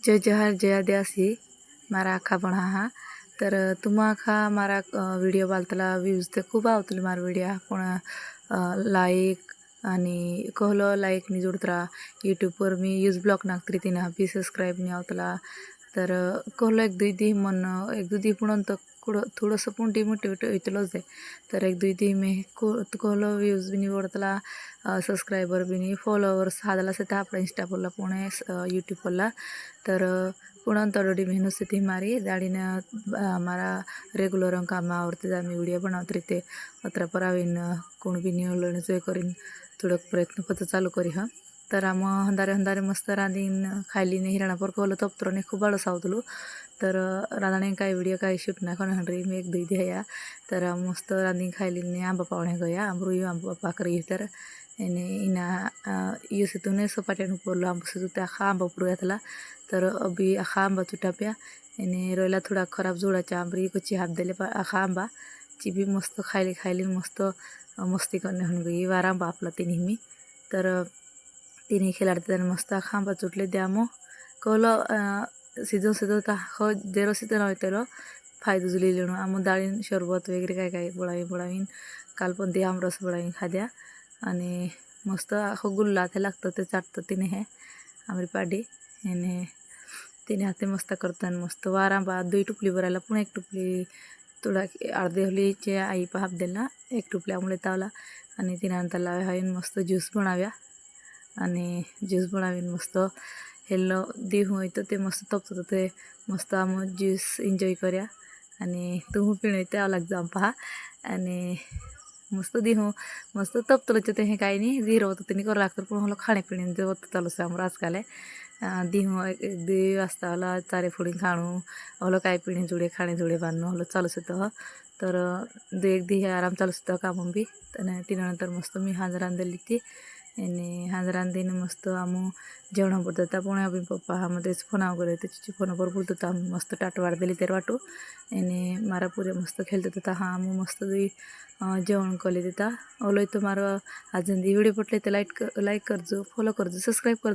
जय जहार जय आदिवासी मारा आखा पण हा तर तुम्हा आखा मारा व्हिडिओ बालतला व्ह्यूज ते खूप आवतले मारा व्हिडिओ पण लाईक आणि कहलो लाईक नि जोडतरा यूट्यूबवर मी यूज ब्लॉग नागतरी तिना बी सबस्क्राईब नि आवतला तर कहलो एक दुई दी मन एक दुई दी पण थोडंसं पण डिमोटिवेट होतलोच आहे तर एक दुई दी मी कहलो व्ह्यूज भी निवडतला सब्सक्राइबर भी नहीं फॉलोवर्स हादला से आपला इंस्टा पडला पुणे यूट्यूब पडला तर पुणे तोड़ी मेहनत से थी मारी दाड़ीने हमारा रेग्युलर काम आवडते आम्ही व्हिडिओ बनावत रहते अत्र परावीन कोण भी नहीं होलो जो करीन थोड़ा प्रयत्न पत्र चालू करी हा तर आम हंदारे हंदारे मस्त रांधीन खायली नहीं हिराणा पर कहलो तप्तरने खूप आळस आवतलो तर रांधणे काय व्हिडिओ काय शूट ना कोण हंड्री मी एक दुई दिया तर मस्त रांधीन खायली ने आंबा पावणे गया आंबरू आंबा पाकरी तर एने इना यूसे तुने सपाटे नुपोलो आंबा से तो आखा आंबा पुरुया थला तर अभी आखा आंबा चुटाप्या एने रोयला थोड़ा खराब जोड़ाचा आंबरी कुछ हाथ देले आखा आंबा चिबी मस्त खायली मस्त मस्ती करने हन गई वार आंबा आपला तिन्ही मी तर तिन्ही खेळाडते मस्त आखा आंबा चुटले द्यामो कहलो सीजन सीजन ता हो जेरो सीजन होतेलो फायदा जुली लेणू आम दाळीन शरबत वगैरे काय काय बोळावीन काल पण ते आमरस बोळावीन खाद्या आणि मस्त आखो गुल्ला ते लागतं ते चाटतं तिने हे आमरी पाडी याने तिने हाते मस्त करतात मस्त वारा बाद दुई टुपली भरायला पण एक टुपली थोडा अर्धे होलीचे आई पाहाप दिला एक टुपल्यामुळे तावला आणि तिनंतर लाव्या हावीन मस्त ज्यूस बनाव्या आणि ज्यूस बनावीन मस्त हेल्लो देहू येतं ते मस्त तपतं ते मस्त आम ज्यूस एन्जॉय कर्या आणि तू पिणे ते अलग जाम पहा आणि मस्त देहू मस्त तपतलच ते हे काही नाही झिरो होतं ते करू लागतं पण मला खाण्यापिणे जे होतं चालू से आम आजकाल देहू एक दे वाजता होला चारे फोडी खाणू हलो काय पिणे जुडे खाणे जुडे बांधणं हलो चालू होतं तर दे एक दी आराम चालू होतं काम बी तर तिनंतर मस्त मी हांज रांधली ती आणि हांज रांधीन मस्त आम जेवण पडतं पण अभी पप्पा हा मध्येच फोन वगैरे त्याची फोनावर बोलतो तर आम्ही मस्त टाट वाढ दिली तर वाटू आणि मारा पुरे मस्त खेळत होता हा आम मस्त जेवण कले देता ओलो तो मारो अजून व्हिडिओ पटले तर लाईक करजो फॉलो करजो सबस्क्राईब कर